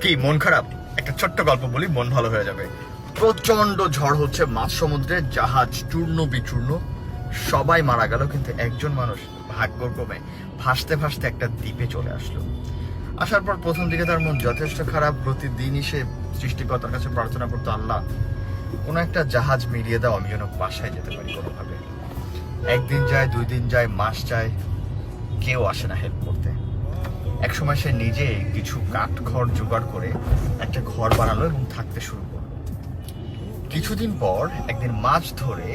কি মন খারাপ? একটা ছোট্ট গল্প বলি, মন ভালো হয়ে যাবে। প্রচন্ড ঝড় হচ্ছে মাঝ সমুদ্রে, জাহাজ চূর্ণ বিচূর্ণ, সবাই মারা গেল, কিন্তু একজন মানুষ ভাগ্যক্রমে ভাসতে ভাসতে একটা দ্বীপে চলে আসলো। আসার পর প্রথম দিকে তার মন যথেষ্ট খারাপ। প্রতিদিনই সে সৃষ্টিকর্তার কাছে প্রার্থনা করতো, আল্লাহ কোনো একটা জাহাজ মিলিয়ে দাও, আমি যেন বাসায় যেতে পারি কোনোভাবে। একদিন যায়, 2 দিন যায়, মাস যায়, কেউ আসে না হেল্প করতে। একসময় সে নিজে কিছু কাঠ খড় জোগাড় করে একটা ঘর বানালো এবং থাকতে শুরু করলো। কিছুদিন পর একদিন মাছ ধরে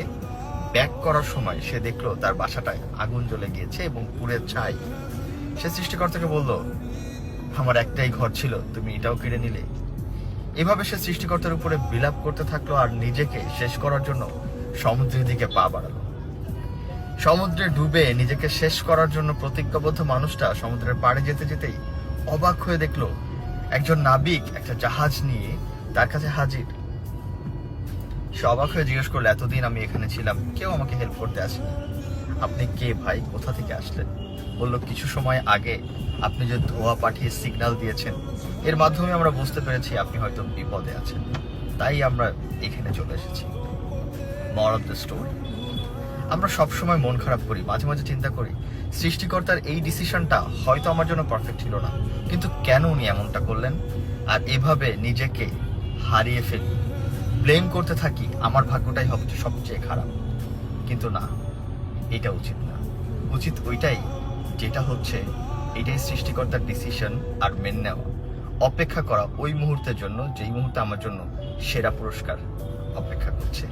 ব্যাক করার সময় সে দেখলো তার বাসাটায় আগুন জ্বলে গিয়েছে এবং পুড়ে ছাই। সে সৃষ্টিকর্তাকে বলল, আমার একটাই ঘর ছিল, তুমি এটাও কেড়ে নিলে। এভাবে সে সৃষ্টিকর্তার উপরে বিলাপ করতে থাকলো আর নিজেকে শেষ করার জন্য সমুদ্রের দিকে পা বাড়ালো। সমুদ্রে ডুবে নিজেকে শেষ করার জন্য প্রতিজ্ঞাবদ্ধ মানুষটা সমুদ্রের পাড়ে যেতে যেতেই অবাক হয়ে দেখলো একজন নাবিক একটা জাহাজ নিয়ে তার কাছে হাজির। সে অবাক হয়ে জিজ্ঞেস করলো, এতদিন আমি এখানে ছিলাম, কেউ আমাকে হেল্প করতে আসেনি, আপনি কে ভাই, কোথা থেকে আসলেন? বলল, কিছু সময় আগে আপনি যে ধোঁয়া পাঠিয়ে সিগন্যাল দিয়েছেন, এর মাধ্যমে আমরা বুঝতে পেরেছি আপনি হয়তো বিপদে আছেন, তাই আমরা এখানে চলে এসেছি। মোরাল অফ দ্য স্টোরি, আমরা সবসময় মন খারাপ করি, মাঝে মাঝে চিন্তা করি সৃষ্টিকর্তার এই ডিসিশনটা হয়তো আমার জন্য পারফেক্ট ছিল না, কিন্তু কেন উনি এমনটা করলেন? আর এভাবে নিজেকে হারিয়ে ফেলি, ব্লেম করতে থাকি, আমার ভাগ্যটাই হবে সবচেয়ে খারাপ। কিন্তু না, এটা উচিত না। উচিত ওইটাই যেটা হচ্ছে, এটাই সৃষ্টিকর্তার ডিসিশন, আর মেনে নেওয়া, অপেক্ষা করা ওই মুহূর্তের জন্য যেই মুহূর্তে আমার জন্য সেরা পুরস্কার অপেক্ষা করছে।